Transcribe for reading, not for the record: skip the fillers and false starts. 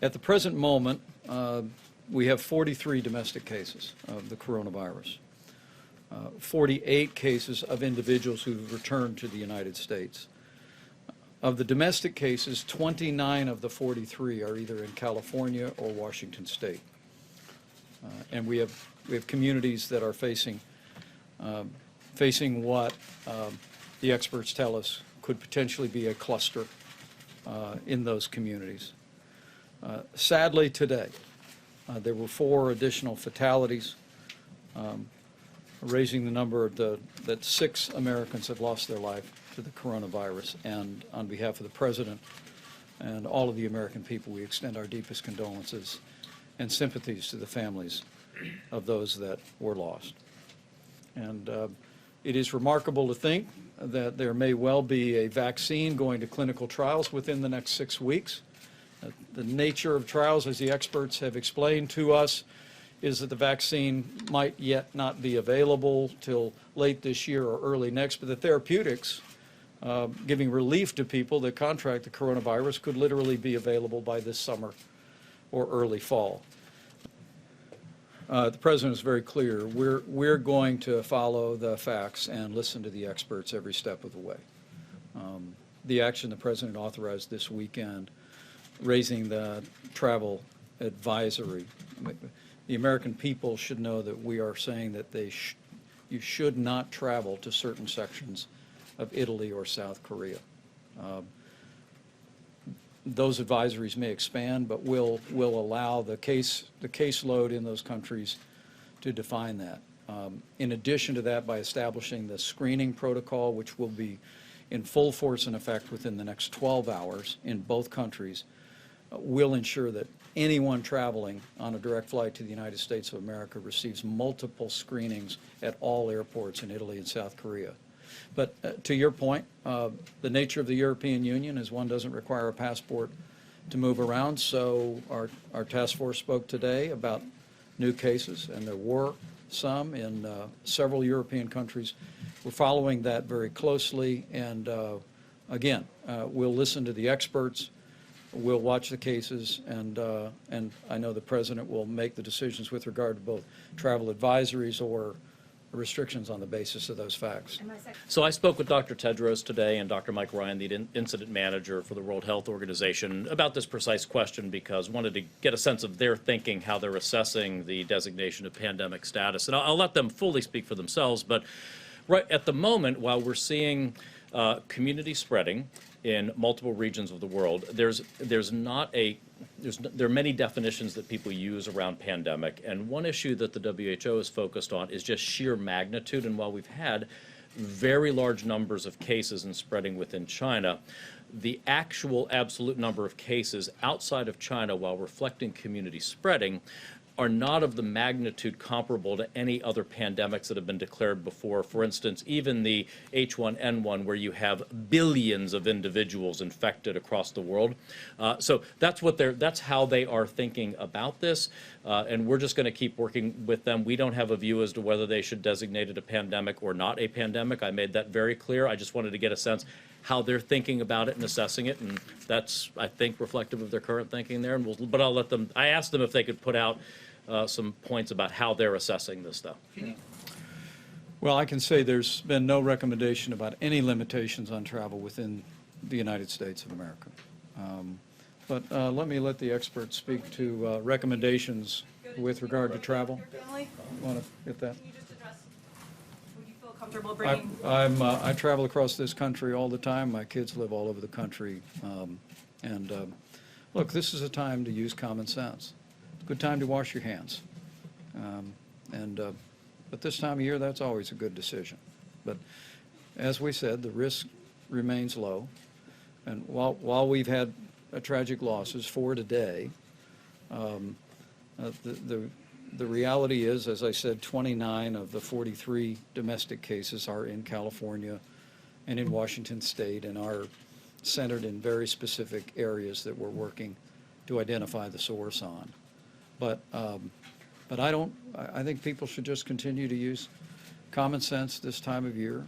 At the present moment, we have 43 domestic cases of the coronavirus, 48 cases of individuals who've returned to the United States. Of the domestic cases, 29 of the 43 are either in California or Washington State. And we have communities that are facing what the experts tell us could potentially be a cluster in those communities. Sadly, today, there were 4 additional fatalities, raising the number that 6 Americans have lost their life to the coronavirus. And on behalf of the President and all of the American people, we extend our deepest condolences and sympathies to the families of those that were lost. And it is remarkable to think that there may well be a vaccine going to clinical trials within the next 6 weeks. The nature of trials, as the experts have explained to us, is that the vaccine might yet not be available till late this year or early next, but the therapeutics giving relief to people that contract the coronavirus could literally be available by this summer or early fall. The President is very clear. We're going to follow the facts and listen to the experts every step of the way. The action the President authorized this weekend, raising the travel advisory, the American people should know that we are saying that you should not travel to certain sections of Italy or South Korea. Those advisories may expand, but will allow the caseload in those countries to define that. In addition to that, by establishing the screening protocol, which will be in full force and effect within the next 12 hours in both countries, will ensure that anyone traveling on a direct flight to the United States of America receives multiple screenings at all airports in Italy and South Korea. But to your point, the nature of the European Union is one doesn't require a passport to move around. So our task force spoke today about new cases, and there were some in several European countries. We're following that very closely, and again, we'll listen to the experts. We'll watch the cases, and I know the President will make the decisions with regard to both travel advisories or restrictions on the basis of those facts. So I spoke with Dr. Tedros today and Dr. Mike Ryan, the incident manager for the World Health Organization, about this precise question because I wanted to get a sense of their thinking, how they're assessing the designation of pandemic status. And I'll let them fully speak for themselves, but right at the moment, while we're seeing community spreading in multiple regions of the world, there are many definitions that people use around pandemic, and one issue that the WHO is focused on is just sheer magnitude. And while we've had very large numbers of cases and spreading within China, the actual absolute number of cases outside of China, while reflecting community spreading, are not of the magnitude comparable to any other pandemics that have been declared before. For instance, even the H1N1, where you have billions of individuals infected across the world. So that's how they are thinking about this, and we're just going to keep working with them. We don't have a view as to whether they should designate it a pandemic or not a pandemic. I made that very clear. I just wanted to get a sense how they're thinking about it and assessing it, and that's, I think, reflective of their current thinking there. But I'll let them. I asked them if they could put out some points about how they're assessing this stuff. Well, I can say there's been no recommendation about any limitations on travel within the United States of America. But let the experts speak to recommendations with regard to travel. Want to get that? Can you just address, would you feel comfortable bringing? I travel across this country all the time. My kids live all over the country. Look, this is a time to use common sense. Good time to wash your hands. But this time of year, that's always a good decision. But as we said, the risk remains low. And while we've had tragic losses, 4 today, the reality is, as I said, 29 of the 43 domestic cases are in California and in Washington State and are centered in very specific areas that we're working to identify the source on. But I think people should just continue to use common sense this time of year.